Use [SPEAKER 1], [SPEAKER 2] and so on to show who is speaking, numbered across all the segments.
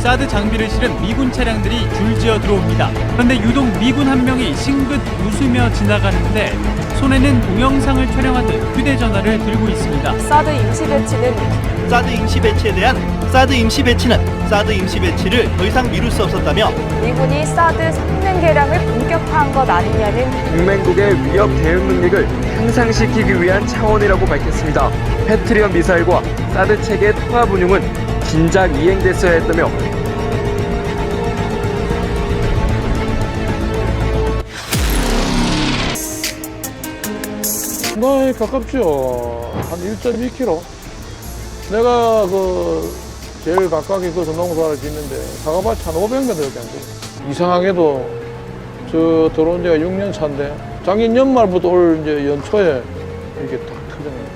[SPEAKER 1] 사드 장비를 실은 미군 차량들이 줄지어 들어옵니다. 그런데 유독 미군 한 명이 싱긋 웃으며 지나가는데 손에는 동영상을 촬영하듯 휴대전화를 들고 있습니다.
[SPEAKER 2] 사드 임시 배치는
[SPEAKER 3] 사드 임시 배치에 대한 사드 임시 배치는 사드 임시 배치를 더 이상 미룰 수 없었다며
[SPEAKER 2] 미군이 사드 성능 개량을 본격화한 것 아니냐는
[SPEAKER 4] 동맹국의 위협 대응 능력을 향상시키기 위한 차원이라고 밝혔습니다. 패트리엇 미사일과 사드 체계 통합 운용은 진작 이행됐어야 했다며
[SPEAKER 5] 상당히 가깝죠. 한 1.2km. 내가 제일 가깝게 거기서 농사를 짓는데 사과밭이 한 500m 밖에 안 돼요. 이상하게도 저 들어온 지가 6년 차인데 작년 연말부터 올 이제 연초에 이렇게 딱 터졌네요.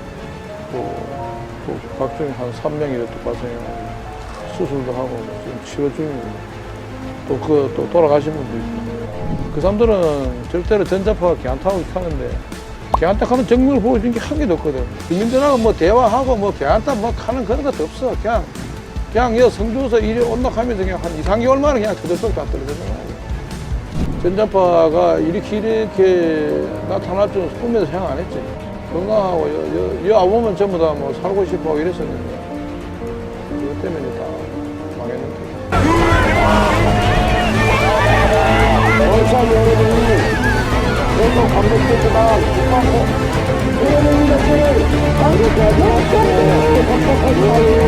[SPEAKER 5] 또 각종이 한 3명이 이렇게 발생해가지고 수술도 하고 지금 치료 중이고 또 돌아가신 분도 있고 그 사람들은 절대로 전자파가 걔한테하고 하는데 걔한테 하는 정면을 보여준 게 한 개도 없거든. 주민들하고 뭐 대화하고 뭐 걔한테 뭐 하는 그런 것도 없어. 그냥 여 성주에서 이리 온다하면서 그냥 한 2, 3개월 만에 그냥 그대로 다 떨어지는 거야. 전자파가 이렇게 나타날 줄은 꿈에도 생각 안 했지. 건강하고 여 와보면 전부 다 뭐 살고 싶어 하고 이랬었는데 그것 때문에 다 망했는데. 여러분이 그래서 감독들보다 국방부 이런 것들을 이렇게 법적하지 말고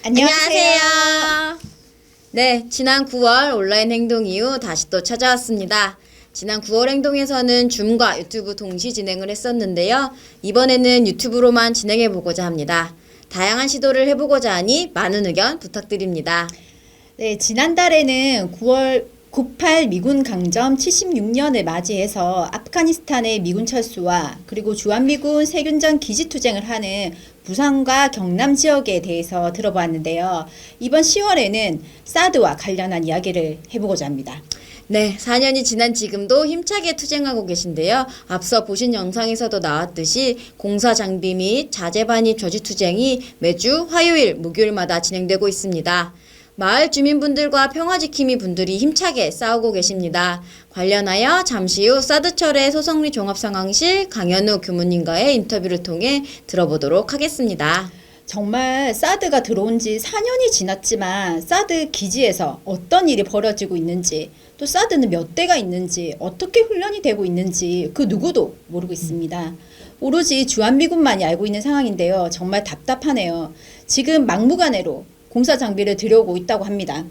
[SPEAKER 6] 안녕하세요. 네, 지난 9월 온라인 행동 이후 다시 또 찾아왔습니다. 지난 9월 행동에서는 줌과 유튜브 동시 진행을 했었는데요. 이번에는 유튜브로만 진행해보고자 합니다. 다양한 시도를 해보고자 하니 많은 의견 부탁드립니다.
[SPEAKER 7] 네, 지난달에는 9월 98 미군 강점 76년을 맞이해서 아프가니스탄의 미군 철수와 그리고 주한미군 세균전 기지투쟁을 하는 부산과 경남 지역에 대해서 들어보았는데요. 이번 10월에는 사드와 관련한 이야기를 해보고자 합니다.
[SPEAKER 6] 네, 4년이 지난 지금도 힘차게 투쟁하고 계신데요. 앞서 보신 영상에서도 나왔듯이 공사 장비 및 자재 반입 저지 투쟁이 매주 화요일, 목요일마다 진행되고 있습니다. 마을 주민분들과 평화지킴이 분들이 힘차게 싸우고 계십니다. 관련하여 잠시 후 사드철의 소성리 종합상황실 강현우 교무님과의 인터뷰를 통해 들어보도록 하겠습니다.
[SPEAKER 7] 정말 사드가 들어온 지 4년이 지났지만 사드 기지에서 어떤 일이 벌어지고 있는지 또 사드는 몇 대가 있는지 어떻게 훈련이 되고 있는지 그 누구도 모르고 있습니다. 오로지 주한미군만이 알고 있는 상황인데요. 정말 답답하네요. 지금 막무가내로 공사 장비를 들여오고 있다고 합니다.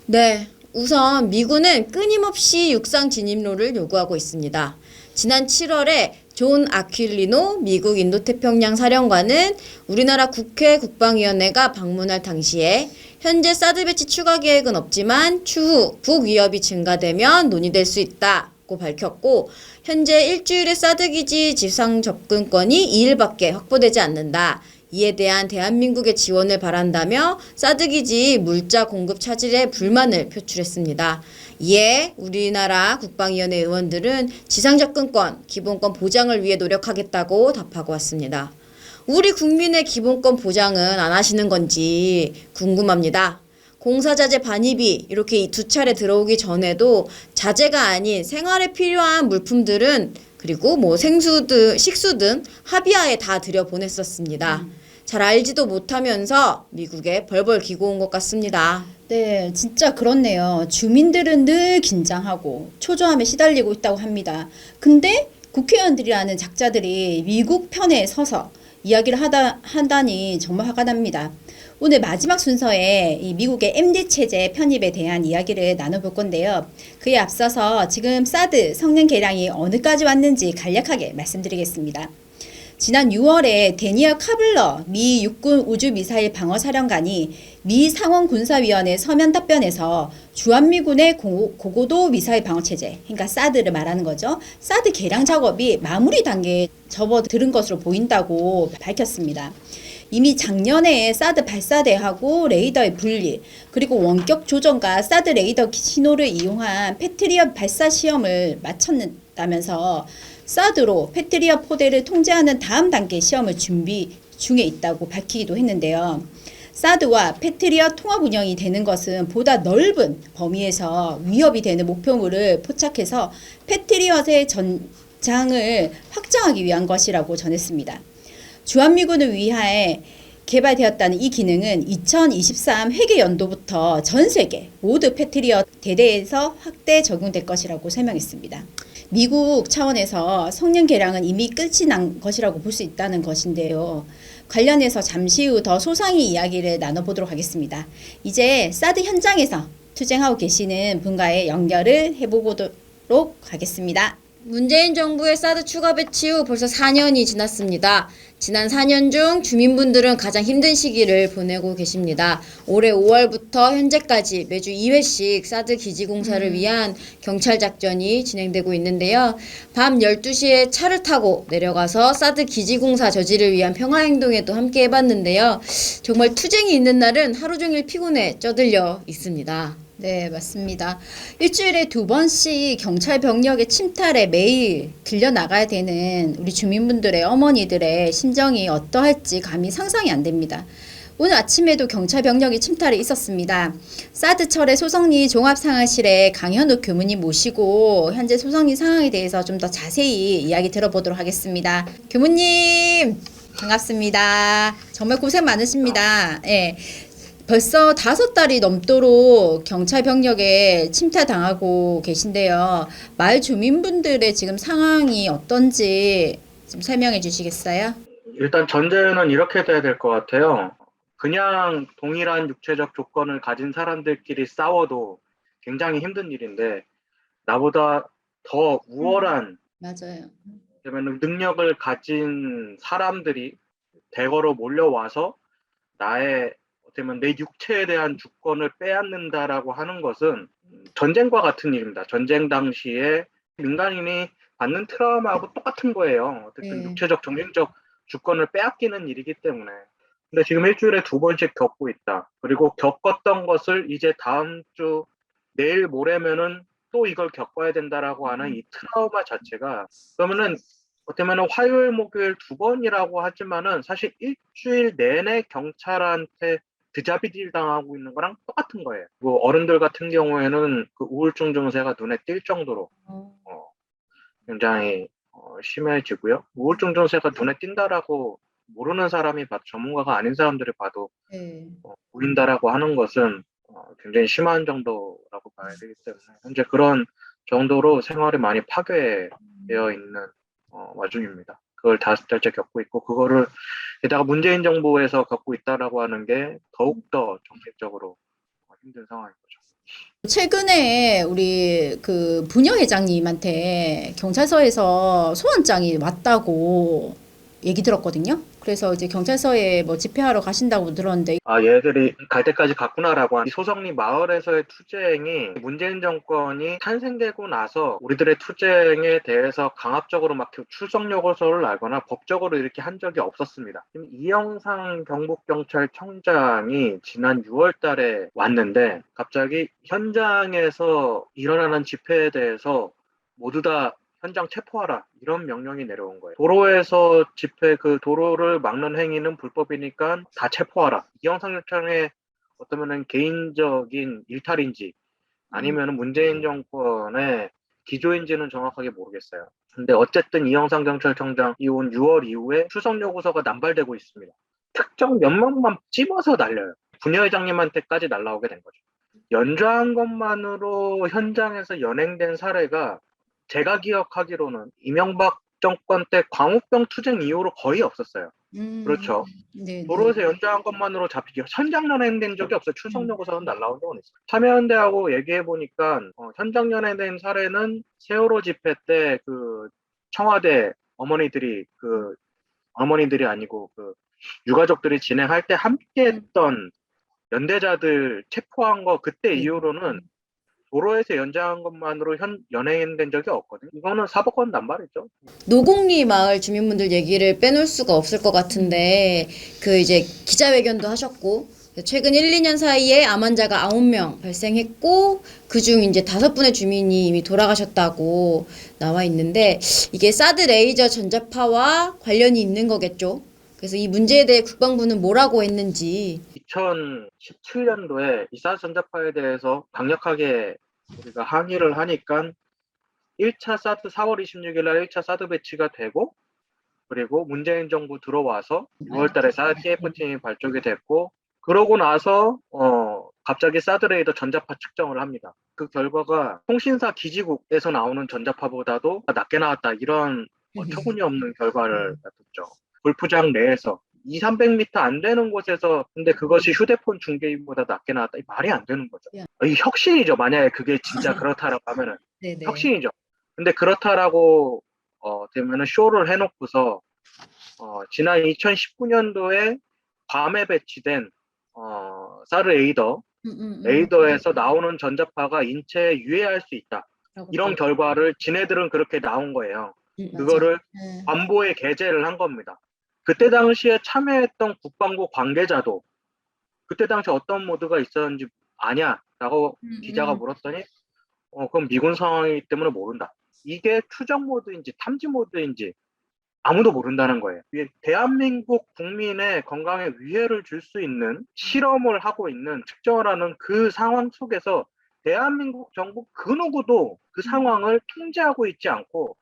[SPEAKER 6] 네, 우선 미군은 끊임없이 육상 진입로를 요구하고 있습니다. 지난 7월에 존 아퀼리노 미국 인도태평양 사령관은 우리나라 국회 국방위원회가 방문할 당시에 현재 사드 배치 추가 계획은 없지만 추후 북 위협이 증가되면 논의될 수 있다고 밝혔고 현재 일주일의 사드 기지 지상 접근권이 2일밖에 확보되지 않는다. 이에 대한 대한민국의 지원을 바란다며 사드 기지 물자 공급 차질에 불만을 표출했습니다. 이에 우리나라 국방위원회 의원들은 지상 접근권, 기본권 보장을 위해 노력하겠다고 답하고 왔습니다. 우리 국민의 기본권 보장은 안 하시는 건지 궁금합니다. 공사자재 반입이 이렇게 2차례 들어오기 전에도 자재가 아닌 생활에 필요한 물품들은 그리고 뭐 생수 등 식수 등 합의하에 다 들여보냈었습니다. 잘 알지도 못하면서 미국에 벌벌 기고 온 것 같습니다.
[SPEAKER 7] 네, 진짜 그렇네요. 주민들은 늘 긴장하고 초조함에 시달리고 있다고 합니다. 근데 국회의원들이라는 작자들이 미국 편에 서서 이야기를 한다니 정말 화가 납니다. 오늘 마지막 순서에 이 미국의 MD 체제 편입에 대한 이야기를 나눠볼 건데요. 그에 앞서서 지금 사드 성능 개량이 어느까지 왔는지 간략하게 말씀드리겠습니다. 지난 6월에 데니얼 카블러 미 육군 우주미사일 방어사령관이 미 상원군사위원회 서면 답변에서 주한미군의 고고도 미사일 방어체제, 그러니까 사드를 말하는 거죠. 사드 개량 작업이 마무리 단계에 접어든 것으로 보인다고 밝혔습니다. 이미 작년에 사드 발사대하고 레이더의 분리, 그리고 원격 조정과 사드 레이더 신호를 이용한 패트리엇 발사 시험을 마쳤다면서 사드로 패트리엇 포대를 통제하는 다음 단계 시험을 준비 중에 있다고 밝히기도 했는데요. 사드와 패트리엇 통합 운영이 되는 것은 보다 넓은 범위에서 위협이 되는 목표물을 포착해서 패트리엇의 전장을 확장하기 위한 것이라고 전했습니다. 주한미군을 위하여 개발되었다는 이 기능은 2023 회계 연도부터 전 세계 모두 패트리엇 대대에서 확대 적용될 것이라고 설명했습니다. 미국 차원에서 성능 개량은 이미 끝이 난 것이라고 볼 수 있다는 것인데요. 관련해서 잠시 후 더 소상히 이야기를 나눠보도록 하겠습니다. 이제 사드 현장에서 투쟁하고 계시는 분과의 연결을 해보도록 하겠습니다.
[SPEAKER 6] 문재인 정부의 사드 추가 배치 후 벌써 4년이 지났습니다. 지난 4년 중 주민분들은 가장 힘든 시기를 보내고 계십니다. 올해 5월부터 현재까지 매주 2회씩 사드 기지 공사를 위한 경찰 작전이 진행되고 있는데요. 밤 12시에 차를 타고 내려가서 사드 기지 공사 저지를 위한 평화행동에도 함께 해봤는데요. 정말 투쟁이 있는 날은 하루 종일 피곤에 쪄들려 있습니다.
[SPEAKER 7] 네, 맞습니다. 일주일에 2번씩 경찰 병력의 침탈에 매일 들려나가야 되는 우리 주민분들의 어머니들의 심정이 어떠할지 감히 상상이 안 됩니다. 오늘 아침에도 경찰 병력이 침탈에 있었습니다. 사드철의 소성리 종합상황실에 강현욱 교무님 모시고 현재 소성리 상황에 대해서 좀 더 자세히 이야기 들어보도록 하겠습니다. 교무님, 반갑습니다. 정말 고생 많으십니다. 예. 벌써 5달이 넘도록 경찰 병력에 침탈당하고 계신데요. 마을 주민분들의 지금 상황이 어떤지 좀 설명해 주시겠어요?
[SPEAKER 8] 일단 전제는 이렇게 돼야 될 것 같아요. 그냥 동일한 육체적 조건을 가진 사람들끼리 싸워도 굉장히 힘든 일인데 나보다 더 우월한
[SPEAKER 7] 맞아요.
[SPEAKER 8] 그러면 능력을 가진 사람들이 대거로 몰려와서 나의 어쩌면 내 육체에 대한 주권을 빼앗는다라고 하는 것은 전쟁과 같은 일입니다. 전쟁 당시에 민간인이 받는 트라우마하고 똑같은 거예요. 어쨌든 육체적, 정신적 주권을 빼앗기는 일이기 때문에. 근데 지금 일주일에 2번씩 겪고 있다. 그리고 겪었던 것을 이제 다음 주 내일 모레면은 또 이걸 겪어야 된다라고 하는 이 트라우마 자체가 그러면은 어쩌면 화요일, 목요일 2번이라고 하지만은 사실 일주일 내내 경찰한테 드자비딜 당하고 있는 거랑 똑같은 거예요. 뭐 어른들 같은 경우에는 그 우울증 증세가 눈에 띌 정도로 굉장히 심해지고요. 우울증 증세가 눈에 띈다라고 모르는 사람이 봐도 전문가가 아닌 사람들이 봐도 보인다라고 하는 것은 굉장히 심한 정도라고 봐야 되기 때문에 현재 그런 정도로 생활이 많이 파괴되어 있는 와중입니다. 그걸 5달째 겪고 있고 그거를 게다가 문재인 정부에서 겪고 있다라고 하는 게 더욱더 정책적으로 힘든 상황인 거죠.
[SPEAKER 7] 최근에 우리 그 부녀회장님한테 경찰서에서 소환장이 왔다고 얘기 들었거든요. 그래서 이제 경찰서에 뭐 집회하러 가신다고 들었는데
[SPEAKER 8] 얘들이 갈 때까지 갔구나라고 한 이 소성리 마을에서의 투쟁이 문재인 정권이 탄생되고 나서 우리들의 투쟁에 대해서 강압적으로 막 출석 요구서를 내거나 법적으로 이렇게 한 적이 없었습니다. 이영상 경북경찰청장이 지난 6월 달에 왔는데 갑자기 현장에서 일어나는 집회에 대해서 모두 다 현장 체포하라 이런 명령이 내려온 거예요. 도로에서 집회 그 도로를 막는 행위는 불법이니까 다 체포하라. 이영상 경찰의 어쩌면은 개인적인 일탈인지 아니면은 문재인 정권의 기조인지는 정확하게 모르겠어요. 근데 어쨌든 이영상 경찰청장이 온 6월 이후에 출석 요구서가 남발되고 있습니다. 특정 몇 명만 찝어서 날려요. 부녀회장님한테까지 날라오게 된 거죠. 연좌한 것만으로 현장에서 연행된 사례가 제가 기억하기로는 이명박 정권 때 광우병 투쟁 이후로 거의 없었어요. 그렇죠.
[SPEAKER 7] 네.
[SPEAKER 8] 도로에서 연장한 것만으로 잡히기 현장 연행된 적이 없어요. 출석 요구서는 날라온 적은 있어요. 참여연대하고 얘기해 보니까 현장 연행된 사례는 세월호 집회 때 그 청와대 어머니들이 아니고 그 유가족들이 진행할 때 함께했던 연대자들 체포한 거 그때 이후로는 도로에서 연장한 것만으로 연행된 적이 없거든요. 이거는 사법권 남발이죠.
[SPEAKER 6] 노곡리 마을 주민분들 얘기를 빼놓을 수가 없을 것 같은데 그 이제 기자회견도 하셨고 최근 1, 2년 사이에 암 환자가 9명 발생했고 그중 이제 5분의 주민이 이미 돌아가셨다고 나와 있는데 이게 사드 레이저 전자파와 관련이 있는 거겠죠. 그래서 이 문제에 대해 국방부는 뭐라고 했는지
[SPEAKER 8] 2017년도에 이 사드 전자파에 대해서 강력하게 우리가 항의를 하니까 1차 사드 4월 26일 날 1차 사드 배치가 되고 그리고 문재인 정부 들어와서 6월 달에 사드 TF팀이 발족이 됐고 그러고 나서 갑자기 사드 레이더 전자파 측정을 합니다. 그 결과가 통신사 기지국에서 나오는 전자파보다도 낮게 나왔다. 이런 터무니없는 결과를 냈었죠. 골프장 내에서 200-300m 안 되는 곳에서 근데 그것이 휴대폰 중계기보다 낮게 나왔다. 이 말이 안 되는 거죠. 이 혁신이죠. 만약에 그게 진짜 그렇다라고 하면은
[SPEAKER 7] 네네.
[SPEAKER 8] 혁신이죠. 근데 그렇다라고 되면은 쇼를 해놓고서 지난 2019년도에 밤에 배치된 사드 레이더에서 나오는 전자파가 인체에 유해할 수 있다. 이런 결과를 지네들은 그렇게 나온 거예요. 그거를 안보에 게재를 한 겁니다. 그때 당시에 참여했던 국방부 관계자도 그때 당시 어떤 모드가 있었는지 아냐? 라고 기자가 물었더니 그럼 미군 상황이기 때문에 모른다. 이게 추적 모드인지 탐지 모드인지 아무도 모른다는 거예요. 대한민국 국민의 건강에 위해를 줄 수 있는 실험을 하고 있는 측정을 하는 그 상황 속에서 대한민국 정부 그 누구도 그 상황을 통제하고 있지 않고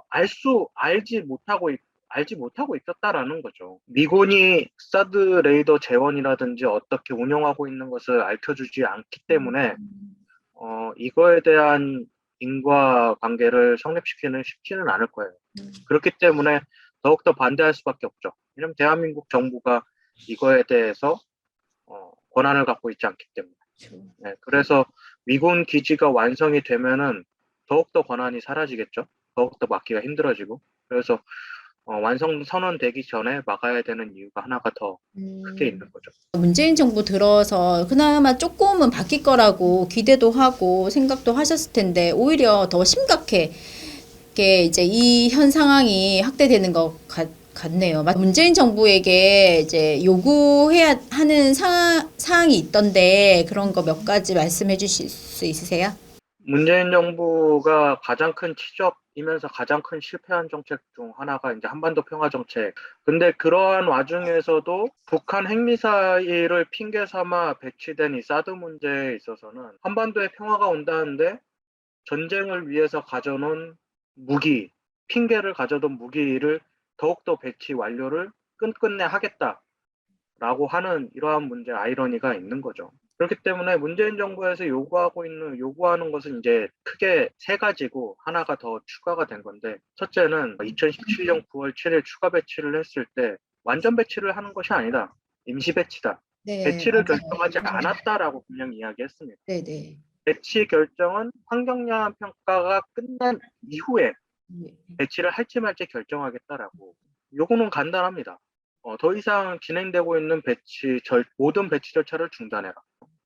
[SPEAKER 8] 알지 못하고 있었다라는 거죠. 미군이 사드 레이더 재원이라든지 어떻게 운영하고 있는 것을 알려주지 않기 때문에 이거에 대한 인과관계를 성립시키는 쉽지는 않을 거예요. 그렇기 때문에 더욱더 반대할 수밖에 없죠. 왜냐하면 대한민국 정부가 이거에 대해서 권한을 갖고 있지 않기 때문에. 네, 그래서 미군 기지가 완성이 되면은 더욱더 권한이 사라지겠죠. 더욱더 막기가 힘들어지고. 그래서 완성 선언되기 전에 막아야 되는 이유가 하나가 더 크게 있는 거죠.
[SPEAKER 7] 문재인 정부 들어서 그나마 조금은 바뀔 거라고 기대도 하고 생각도 하셨을 텐데 오히려 더 심각해. 이제 이 현 상황이 확대되는 것 같네요. 문재인 정부에게 이제 요구해야 하는 사항이 있던데 그런 거 몇 가지 말씀해 주실 수 있으세요?
[SPEAKER 8] 문재인 정부가 가장 큰 치적이면서 가장 큰 실패한 정책 중 하나가 이제 한반도 평화 정책. 근데 그러한 와중에서도 북한 핵미사일을 핑계 삼아 배치된 이 사드 문제에 있어서는 한반도에 평화가 온다는데 전쟁을 위해서 가져놓은 무기, 핑계를 가져둔 무기를 더욱더 배치 완료를 끝끝내 하겠다라고 하는 이러한 문제 아이러니가 있는 거죠. 그렇기 때문에 문재인 정부에서 요구하는 것은 이제 크게 3가지고 하나가 더 추가가 된 건데 첫째는 2017년 9월 7일 추가 배치를 했을 때 완전 배치를 하는 것이 아니다. 임시 배치다.
[SPEAKER 7] 네,
[SPEAKER 8] 배치를
[SPEAKER 7] 맞아요.
[SPEAKER 8] 결정하지 않았다라고 분명히 이야기했습니다.
[SPEAKER 7] 네네.
[SPEAKER 8] 배치 결정은 환경영향 평가가 끝난 이후에 배치를 할지 말지 결정하겠다라고. 요거는 간단합니다. 더 이상 진행되고 있는 모든 배치 절차를 중단해라.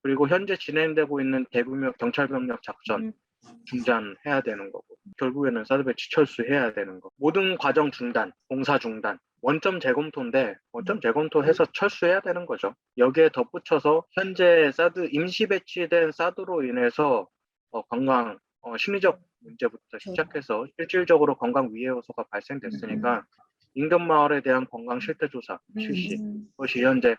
[SPEAKER 8] 그리고 현재 진행되고 있는 대규모 경찰 병력 작전 중단해야 되는 거고 결국에는 사드 배치 철수해야 되는 거. 모든 과정 중단, 공사 중단, 원점 재검토인데 원점 재검토해서 철수해야 되는 거죠. 여기에 덧붙여서 현재 임시 배치된 사드로 인해서 건강 심리적 문제부터 시작해서 실질적으로 건강 위해 요소가 발생됐으니까 인근 마을에 대한 건강 실태 조사 실시. 그것이 현재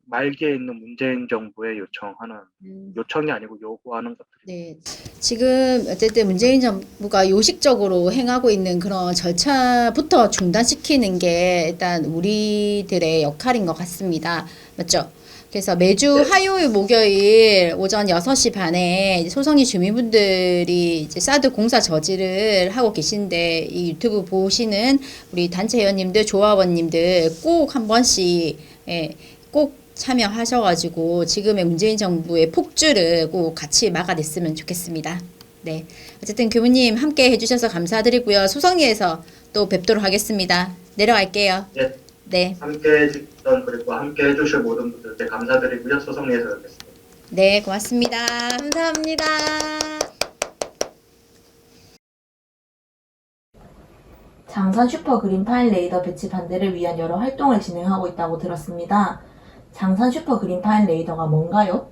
[SPEAKER 8] 말기에 있는 문재인 정부의 요청이 아니고 요구하는 것들입니다.
[SPEAKER 7] 네. 지금 어쨌든 문재인 정부가 요식적으로 행하고 있는 그런 절차부터 중단시키는 게 일단 우리들의 역할인 것 같습니다. 맞죠? 그래서 매주 화요일, 목요일 오전 6시 반에 소성리 주민분들이 이제 사드 공사 저지를 하고 계신데 이 유튜브 보시는 우리 단체 회원님들, 조합원님들 꼭 한 번씩 꼭 참여하셔가지고 지금의 문재인 정부의 폭주를 꼭 같이 막아냈으면 좋겠습니다. 네, 어쨌든 교무님 함께 해주셔서 감사드리고요. 소성리에서 또 뵙도록 하겠습니다. 내려갈게요.
[SPEAKER 8] 네.
[SPEAKER 7] 네.
[SPEAKER 8] 함께 해주셨던 그리고 함께 해주실 모든 분들께 감사드리고요. 소성리에서 뵙겠습니다.
[SPEAKER 7] 네, 고맙습니다.
[SPEAKER 6] 감사합니다.
[SPEAKER 9] 장산 슈퍼 그린파일 레이더 배치 반대를 위한 여러 활동을 진행하고 있다고 들었습니다. 장산 슈퍼 그린파일 레이더가 뭔가요?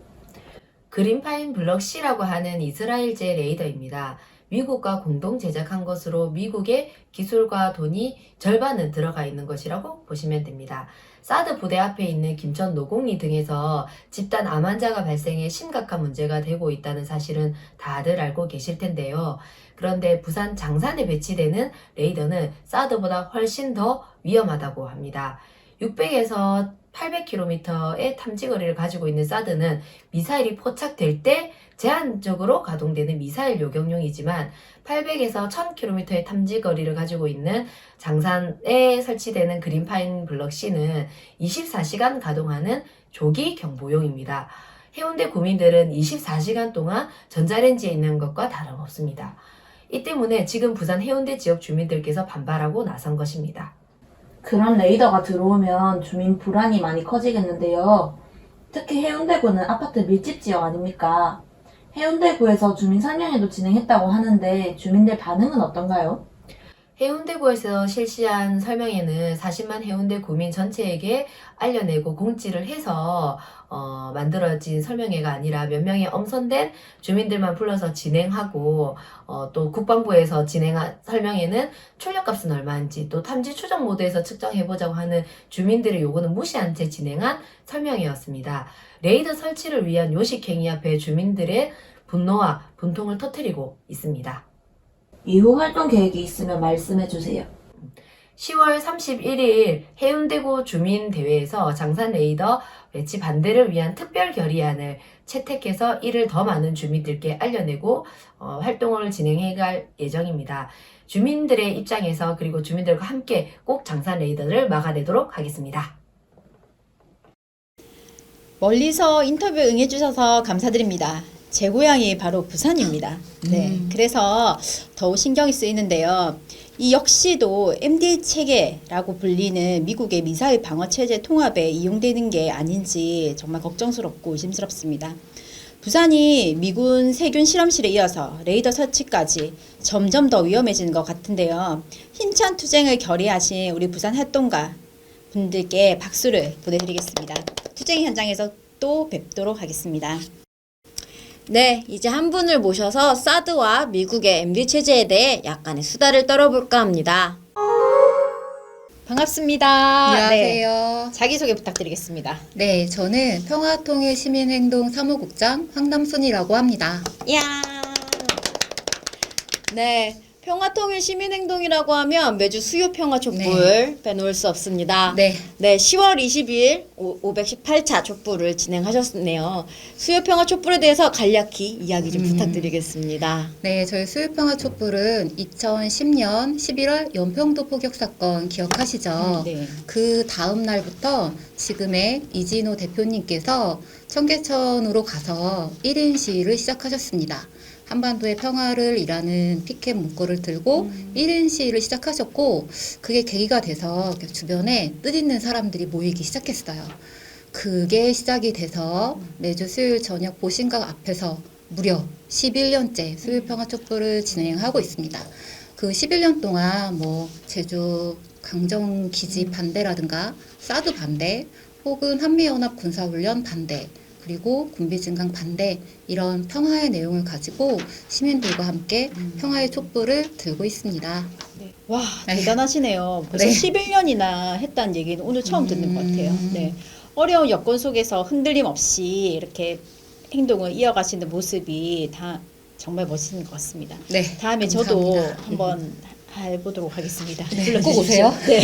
[SPEAKER 10] 그린파인 블럭C라고 하는 이스라엘제 레이더입니다. 미국과 공동 제작한 것으로 미국의 기술과 돈이 절반은 들어가 있는 것이라고 보시면 됩니다. 사드 부대 앞에 있는 김천 노곡리 등에서 집단 암 환자가 발생해 심각한 문제가 되고 있다는 사실은 다들 알고 계실 텐데요. 그런데 부산 장산에 배치되는 레이더는 사드보다 훨씬 더 위험하다고 합니다. 600에서 800km의 탐지거리를 가지고 있는 사드는 미사일이 포착될 때 제한적으로 가동되는 미사일 요격용이지만 800에서 1000km의 탐지거리를 가지고 있는 장산에 설치되는 그린파인 블럭C는 24시간 가동하는 조기 경보용입니다. 해운대 구민들은 24시간 동안 전자레인지에 있는 것과 다름없습니다. 이 때문에 지금 부산 해운대 지역 주민들께서 반발하고 나선 것입니다.
[SPEAKER 9] 그런 레이더가 들어오면 주민 불안이 많이 커지겠는데요. 특히 해운대구는 아파트 밀집 지역 아닙니까? 해운대구에서 주민 설명회도 진행했다고 하는데 주민들 반응은 어떤가요?
[SPEAKER 10] 해운대구에서 실시한 설명회는 40만 해운대 구민 전체에게 알려내고 공지를 해서 만들어진 설명회가 아니라 몇 명의 엄선된 주민들만 불러서 진행하고 또 국방부에서 진행한 설명회는 출력값은 얼마인지 또 탐지 추적 모드에서 측정해보자고 하는 주민들의 요구는 무시한 채 진행한 설명회였습니다. 레이더 설치를 위한 요식행위 앞에 주민들의 분노와 분통을 터뜨리고 있습니다.
[SPEAKER 9] 이후 활동 계획이 있으면 말씀해 주세요.
[SPEAKER 10] 10월 31일 해운대구 주민대회에서 장산 레이더 배치 반대를 위한 특별 결의안을 채택해서 이를 더 많은 주민들께 알려내고 활동을 진행해 갈 예정입니다. 주민들의 입장에서 그리고 주민들과 함께 꼭 장산 레이더를 막아내도록 하겠습니다.
[SPEAKER 7] 멀리서 인터뷰 응해주셔서 감사드립니다. 제 고향이 바로 부산입니다. 네, 그래서 더욱 신경이 쓰이는데요. 이 역시도 MDA 체계라고 불리는 미국의 미사일 방어 체제 통합에 이용되는 게 아닌지 정말 걱정스럽고 의심스럽습니다. 부산이 미군 세균 실험실에 이어서 레이더 설치까지 점점 더 위험해지는 것 같은데요. 힘찬 투쟁을 결의하신 우리 부산 활동가 분들께 박수를 보내드리겠습니다. 투쟁 현장에서 또 뵙도록 하겠습니다.
[SPEAKER 6] 네, 이제 한 분을 모셔서 사드와 미국의 MD 체제에 대해 약간의 수다를 떨어볼까 합니다.
[SPEAKER 7] 반갑습니다.
[SPEAKER 11] 안녕하세요.
[SPEAKER 7] 네, 자기소개 부탁드리겠습니다.
[SPEAKER 11] 네, 저는 평화통일 시민행동 사무국장 황남순이라고 합니다.
[SPEAKER 6] 이야. 네, 평화통일 시민행동이라고 하면 매주 수요 평화 촛불 빼놓을 수 없습니다.
[SPEAKER 11] 네.
[SPEAKER 6] 네, 10월 22일 518차 촛불을 진행하셨네요. 수요 평화 촛불에 대해서 간략히 이야기 좀 부탁드리겠습니다.
[SPEAKER 11] 네, 저희 수요평화 촛불은 2010년 11월 연평도 포격 사건 기억하시죠?
[SPEAKER 7] 네.
[SPEAKER 11] 그 다음 날부터 지금의 이진호 대표님께서 청계천으로 가서 1인 시위를 시작하셨습니다. 한반도의 평화를 이라는 피켓 문구를 들고 1인 시위를 시작하셨고 그게 계기가 돼서 주변에 뜻있는 사람들이 모이기 시작했어요. 그게 시작이 돼서 매주 수요일 저녁 보신각 앞에서 무려 11년째 수요평화 촛불을 진행하고 있습니다. 그 11년 동안 뭐 제주 강정기지 반대라든가 사드 반대 혹은 한미연합 군사훈련 반대 그리고 군비 증강 반대 이런 평화의 내용을 가지고 시민들과 함께 평화의 촛불을 들고 있습니다.
[SPEAKER 7] 네. 와, 대단하시네요. 벌써 11년이나 했다는 얘기는 오늘 처음 듣는 것 같아요. 네. 어려운 여건 속에서 흔들림 없이 이렇게 행동을 이어가시는 모습이 다 정말 멋있는 것 같습니다.
[SPEAKER 11] 네,
[SPEAKER 7] 다음에
[SPEAKER 11] 감사합니다.
[SPEAKER 7] 저도 한번 해보도록 하겠습니다.
[SPEAKER 11] 네, 꼭 오세요.
[SPEAKER 7] 네.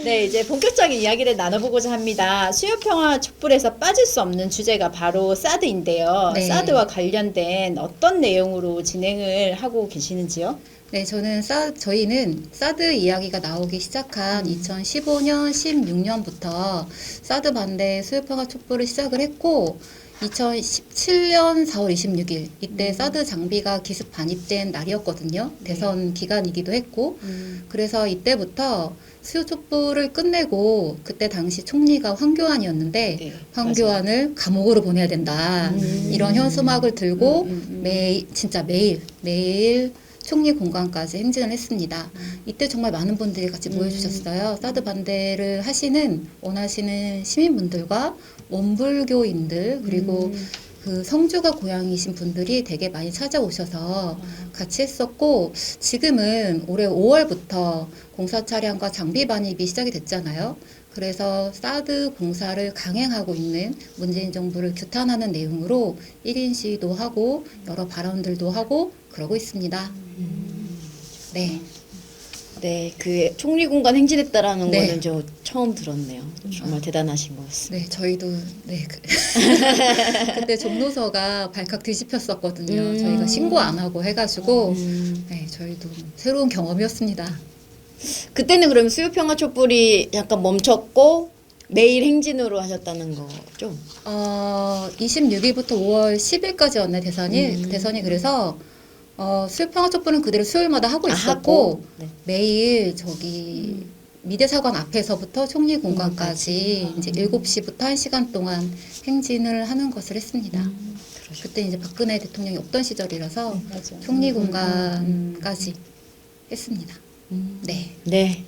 [SPEAKER 7] 네, 이제 본격적인 이야기를 나눠보고자 합니다. 수요평화 촛불에서 빠질 수 없는 주제가 바로 사드인데요.
[SPEAKER 11] 네.
[SPEAKER 7] 사드와 관련된 어떤 내용으로 진행을 하고 계시는지요?
[SPEAKER 11] 네, 저희는 사드 이야기가 나오기 시작한 2015년, 16년부터 사드 반대 수요평화 촛불을 시작을 했고, 2017년 4월 26일, 이때 사드 장비가 기습 반입된 날이었거든요. 대선 기간이기도 했고, 그래서 이때부터 수요 촛불을 끝내고, 그때 당시 총리가 황교안이었는데,
[SPEAKER 7] 네,
[SPEAKER 11] 황교안을 감옥으로 보내야 된다. 이런 현수막을 들고 진짜 매일 총리 공관까지 행진을 했습니다. 이때 정말 많은 분들이 같이 모여주셨어요. 사드 반대를 원하시는 시민분들과 원불교인들, 그리고 그 성주가 고향이신 분들이 되게 많이 찾아오셔서 같이 했었고, 지금은 올해 5월부터 공사 차량과 장비 반입이 시작이 됐잖아요. 그래서 사드 공사를 강행하고 있는 문재인 정부를 규탄하는 내용으로 1인 시위도 하고 여러 발언들도 하고 그러고 있습니다. 네.
[SPEAKER 6] 네, 그 총리 공간 행진했다라는
[SPEAKER 11] 네.
[SPEAKER 6] 거는 저 처음 들었네요. 정말 대단하신 것 같습니다.
[SPEAKER 11] 네, 저희도 그때 종로서가 발칵 뒤집혔었거든요. 저희가 신고 안 하고 해가지고 네, 저희도 새로운 경험이었습니다.
[SPEAKER 6] 그때는 그럼 수요평화 촛불이 약간 멈췄고 매일 행진으로 하셨다는 거죠?
[SPEAKER 11] 26일부터 5월 10일까지였네, 대선이. 그래서 수요평화 촛불은 그대로 수요일마다 하고 있었고,
[SPEAKER 6] 네.
[SPEAKER 11] 매일 미대사관 앞에서부터 총리 공관까지 이제 7시부터 1시간 동안 행진을 하는 것을 했습니다. 그때 이제 박근혜 대통령이 없던 시절이라서 총리 공관까지 했습니다. 네.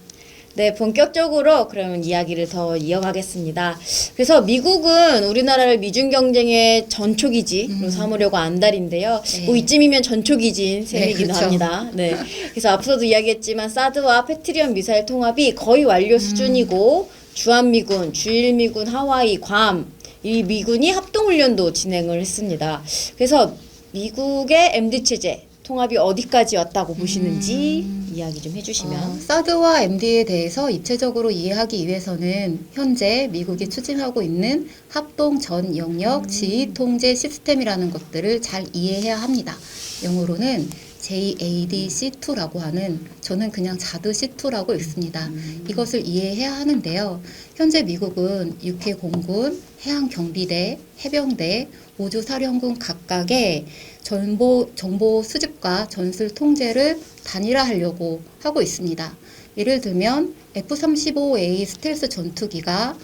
[SPEAKER 6] 네, 본격적으로 그러면 이야기를 더 이어가겠습니다. 그래서 미국은 우리나라를 미중 경쟁의 전초기지로 삼으려고 안달인데요.
[SPEAKER 11] 네.
[SPEAKER 6] 뭐 이쯤이면 전초기지인 셈이기도
[SPEAKER 11] 그렇죠.
[SPEAKER 6] 합니다. 네. 그래서 앞서도 이야기했지만 사드와 패트리엇 미사일 통합이 거의 완료 수준이고 주한미군, 주일미군, 하와이, 괌 이 미군이 합동훈련도 진행을 했습니다. 그래서 미국의 MD체제 통합이 어디까지 왔다고 보시는지 이야기 좀 해주시면.
[SPEAKER 11] 사드와 MD에 대해서 입체적으로 이해하기 위해서는 현재 미국이 추진하고 있는 합동 전 영역 지휘 통제 시스템이라는 것들을 잘 이해해야 합니다. 영어로는 JADC2라고 하는, 저는 그냥 자드C2라고 읽습니다. 이것을 이해해야 하는데요. 현재 미국은 UK 공군, 해양경비대, 해병대, 우주사령군 각각의 정보 수집과 전술 통제를 단일화하려고 하고 있습니다. 예를 들면 F-35A 스텔스 전투기가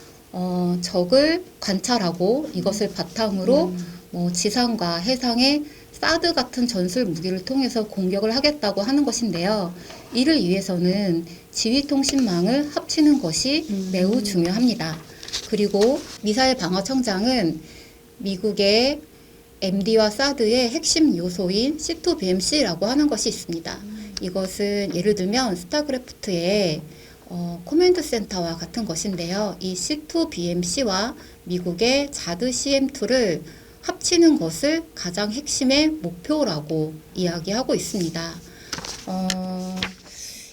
[SPEAKER 11] 적을 관찰하고 이것을 바탕으로 지상과 해상에 사드 같은 전술 무기를 통해서 공격을 하겠다고 하는 것인데요. 이를 위해서는 지휘통신망을 합치는 것이 매우 중요합니다. 그리고 미사일 방어청장은 미국의 MD와 사드의 핵심 요소인 C2BMC라고 하는 것이 있습니다. 이것은 예를 들면 스타크래프트의 코맨드 센터와 같은 것인데요. 이 C2BMC와 미국의 자드 CM2를 합치는 것을 가장 핵심의 목표라고 이야기하고 있습니다.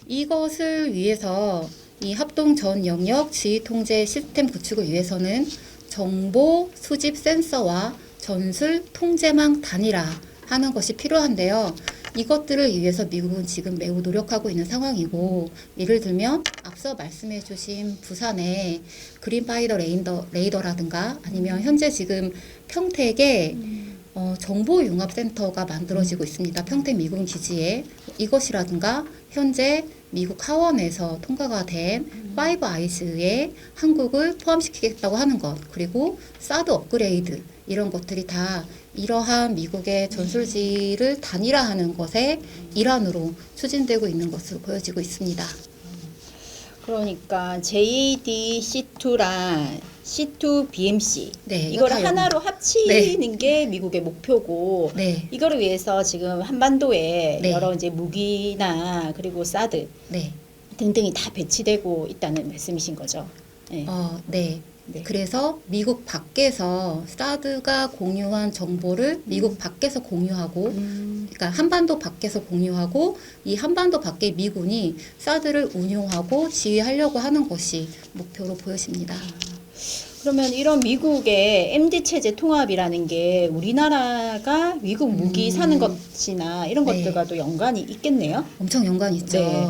[SPEAKER 11] 이것을 위해서 이 합동 전 영역 지휘 통제 시스템 구축을 위해서는 정보 수집 센서와 전술 통제망 단일화하는 것이 필요한데요. 이것들을 위해서 미국은 지금 매우 노력하고 있는 상황이고, 예를 들면 앞서 말씀해 주신 부산의 그린파이더 레이더라든가 아니면 현재 지금 평택에 정보융합센터가 만들어지고 있습니다. 평택 미군 기지에. 이것이라든가 현재 미국 하원에서 통과가 된 파이브 아이즈에 한국을 포함시키겠다고 하는 것, 그리고 사드 업그레이드, 이런 것들이 다 이러한 미국의 전술지를 단일화하는 것의 일환으로 추진되고 있는 것으로 보여지고 있습니다.
[SPEAKER 7] 그러니까 JADC2랑 C2BMC
[SPEAKER 11] 네,
[SPEAKER 7] 이걸
[SPEAKER 11] 다
[SPEAKER 7] 하나로 합치는 게 미국의 목표고,
[SPEAKER 11] 네.
[SPEAKER 7] 이거를 위해서 지금 한반도에
[SPEAKER 11] 네.
[SPEAKER 7] 여러 이제 무기나 그리고 사드
[SPEAKER 11] 네.
[SPEAKER 7] 등등이 다 배치되고 있다는 말씀이신 거죠. 네.
[SPEAKER 11] 네. 그래서 미국 밖에서 사드가 공유한 정보를 미국 밖에서 공유하고, 그러니까 한반도 밖에서 공유하고, 이 한반도 밖에 미군이 사드를 운용하고 지휘하려고 하는 것이 목표로 보여집니다.
[SPEAKER 7] 그러면 이런 미국의 MD 체제 통합이라는 게 우리나라가 미국 무기 사는 것이나 이런
[SPEAKER 11] 네.
[SPEAKER 7] 것들과도 연관이 있겠네요.
[SPEAKER 11] 엄청 연관이 있죠.
[SPEAKER 7] 네.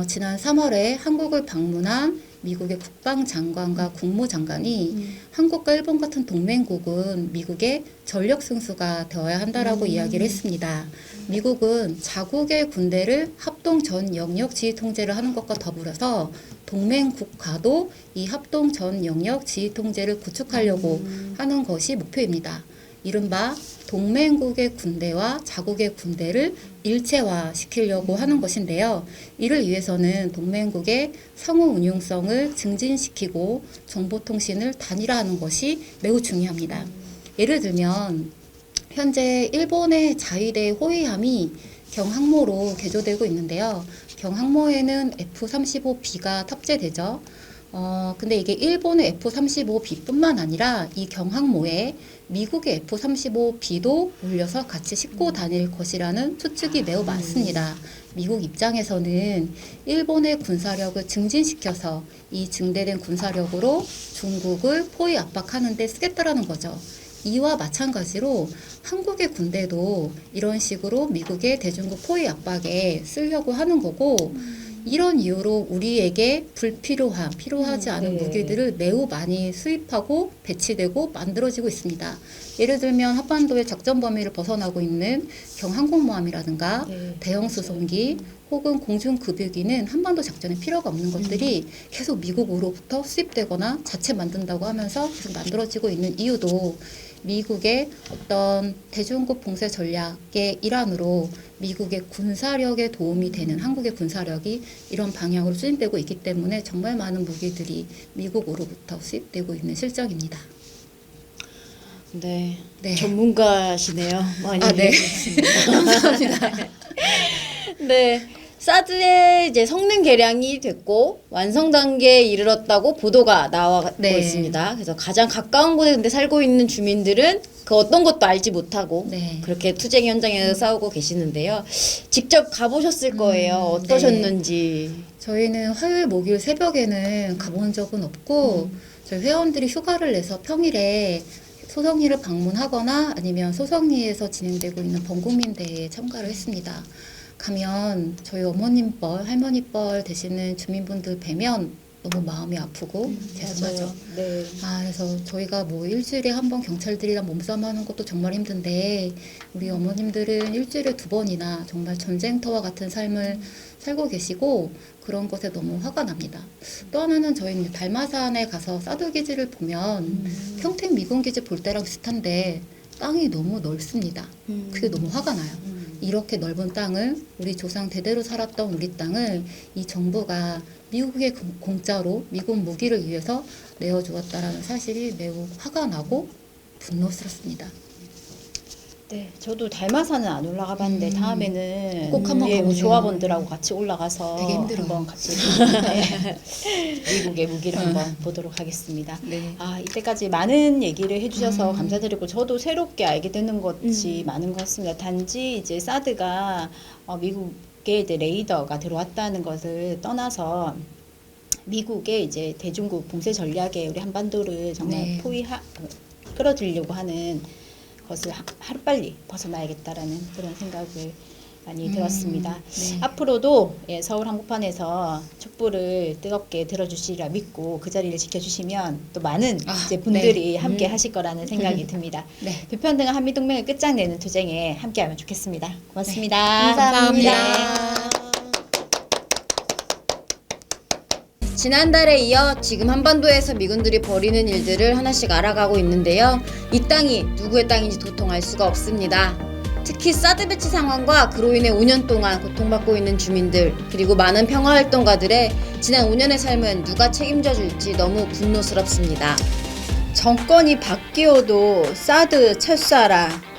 [SPEAKER 11] 지난 3월에 한국을 방문한 미국의 국방장관과 국무장관이 한국과 일본 같은 동맹국은 미국의 전력 승수가 되어야 한다라고 이야기를 했습니다. 미국은 자국의 군대를 합동 전 영역 지휘 통제를 하는 것과 더불어서 동맹국가도 이 합동 전 영역 지휘 통제를 구축하려고 하는 것이 목표입니다. 이른바 동맹국의 군대와 자국의 군대를 일체화시키려고 하는 것인데요. 이를 위해서는 동맹국의 상호 운용성을 증진시키고 정보통신을 단일화하는 것이 매우 중요합니다. 예를 들면 현재 일본의 자위대 호위함이 경항모로 개조되고 있는데요. 경항모에는 F-35B가 탑재되죠. 근데 이게 일본의 F-35B뿐만 아니라 이 경항모에 미국의 F-35B도 올려서 같이 싣고 다닐 것이라는 추측이 매우 많습니다. 미국 입장에서는 일본의 군사력을 증진시켜서 이 증대된 군사력으로 중국을 포위 압박하는 데 쓰겠다라는 거죠. 이와 마찬가지로 한국의 군대도 이런 식으로 미국의 대중국 포위 압박에 쓰려고 하는 거고, 이런 이유로 우리에게 필요하지 않은 무기들을 매우 많이 수입하고 배치되고 만들어지고 있습니다. 예를 들면 한반도의 작전 범위를 벗어나고 있는 경항공모함이라든가 대형 수송기 혹은 공중급유기는 한반도 작전에 필요가 없는 것들이 계속 미국으로부터 수입되거나 자체 만든다고 하면서 계속 만들어지고 있는 이유도 미국의 어떤 대중국 봉쇄 전략의 일환으로 미국의 군사력에 도움이 되는 한국의 군사력이 이런 방향으로 추진되고 있기 때문에 정말 많은 무기들이 미국으로부터 수입되고 있는 실정입니다.
[SPEAKER 6] 네. 전문가시네요. 많이
[SPEAKER 11] 네.
[SPEAKER 6] 감사합니다. 네. 사드의 이제 성능 개량이 됐고 완성 단계에 이르렀다고 보도가 나와고 있습니다. 그래서 가장 가까운 곳에 근데 살고 있는 주민들은 그 어떤 것도 알지 못하고 그렇게 투쟁 현장에서 싸우고 계시는데요. 직접 가보셨을 거예요. 어떠셨는지.
[SPEAKER 11] 저희는 화요일, 목요일 새벽에는 가본 적은 없고 저희 회원들이 휴가를 내서 평일에 소성리를 방문하거나 아니면 소성리에서 진행되고 있는 범국민대회에 참가를 했습니다. 가면 저희 어머님 뻘, 할머니 뻘 되시는 주민분들 뵈면 너무 마음이 아프고 죄송하죠. 그래서 저희가 뭐 일주일에 한 번 경찰들이랑 몸싸움하는 것도 정말 힘든데 우리 어머님들은 일주일에 2번이나 정말 전쟁터와 같은 삶을 살고 계시고 그런 것에 너무 화가 납니다. 또 하나는 저희는 달마산에 가서 사드 기지를 보면 평택 미군 기지 볼 때랑 비슷한데 땅이 너무 넓습니다. 그게 너무 화가 나요. 이렇게 넓은 땅을 우리 조상 대대로 살았던 우리 땅을 이 정부가 미국의 공짜로 미군 무기를 위해서 내어주었다라는 사실이 매우 화가 나고 분노스럽습니다.
[SPEAKER 7] 네, 저도 달마산은 안 올라가 봤는데 다음에는
[SPEAKER 11] 꼭 한번
[SPEAKER 7] 우리
[SPEAKER 11] 가보세요.
[SPEAKER 7] 조합원들하고 같이 올라가서
[SPEAKER 11] 되게 힘들어요.
[SPEAKER 7] 한번 같이 미국의 무기를 한번 보도록 하겠습니다. 이때까지 많은 얘기를 해주셔서 감사드리고 저도 새롭게 알게 되는 것이 많은 것 같습니다. 단지 이제 사드가 미국의 이제 레이더가 들어왔다는 것을 떠나서 미국의 이제 대중국 봉쇄 전략에 우리 한반도를 정말 끌어들이려고 하는 것을 하루빨리 벗어나야겠다라는 그런 생각을 많이 들었습니다. 앞으로도 서울 한복판에서 촛불을 뜨겁게 들어주시리라 믿고 그 자리를 지켜주시면 또 많은 이제 분들이 함께 하실 거라는 생각이 듭니다. 불평등한 한미동맹을 끝장내는 투쟁에 함께하면 좋겠습니다. 고맙습니다.
[SPEAKER 6] 감사합니다. 지난달에 이어 지금 한반도에서 미군들이 벌이는 일들을 하나씩 알아가고 있는데요. 이 땅이 누구의 땅인지 도통 알 수가 없습니다. 특히 사드 배치 상황과 그로 인해 5년 동안 고통받고 있는 주민들 그리고 많은 평화활동가들의 지난 5년의 삶은 누가 책임져 줄지 너무 분노스럽습니다.
[SPEAKER 7] 정권이 바뀌어도 사드 철수하라.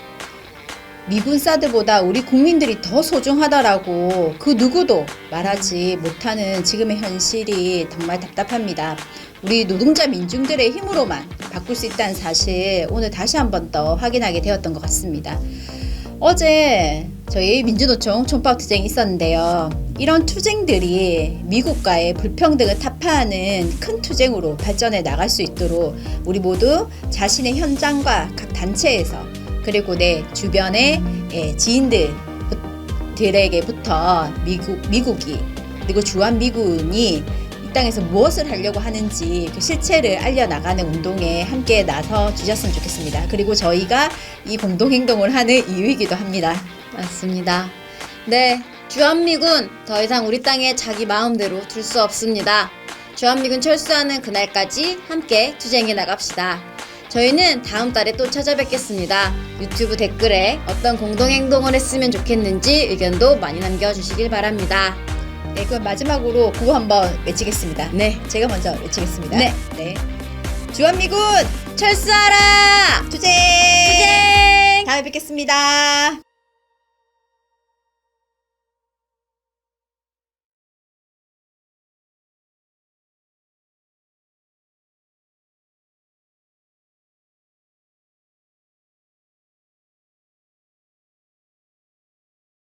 [SPEAKER 7] 미군 사드보다 우리 국민들이 더 소중하다라고 그 누구도 말하지 못하는 지금의 현실이 정말 답답합니다. 우리 노동자 민중들의 힘으로만 바꿀 수 있다는 사실 오늘 다시 한 번 더 확인하게 되었던 것 같습니다. 어제 저희 민주노총 촌파업 투쟁이 있었는데요. 이런 투쟁들이 미국과의 불평등을 타파하는 큰 투쟁으로 발전해 나갈 수 있도록 우리 모두 자신의 현장과 각 단체에서 그리고 내 주변의 지인들에게부터 미국이 그리고 주한미군이 이 땅에서 무엇을 하려고 하는지 그 실체를 알려나가는 운동에 함께 나서 주셨으면 좋겠습니다. 그리고 저희가 이 공동행동을 하는 이유이기도 합니다.
[SPEAKER 6] 맞습니다. 네, 주한미군 더 이상 우리 땅에 자기 마음대로 둘 수 없습니다. 주한미군 철수하는 그날까지 함께 투쟁해 나갑시다. 저희는 다음 달에 또 찾아뵙겠습니다. 유튜브 댓글에 어떤 공동행동을 했으면 좋겠는지 의견도 많이 남겨주시길 바랍니다.
[SPEAKER 7] 네, 그럼 마지막으로 구호 한번 외치겠습니다.
[SPEAKER 6] 네,
[SPEAKER 7] 제가 먼저 외치겠습니다.
[SPEAKER 6] 네.
[SPEAKER 7] 주한미군
[SPEAKER 6] 철수하라!
[SPEAKER 7] 투쟁!
[SPEAKER 6] 투쟁!
[SPEAKER 7] 다음에 뵙겠습니다.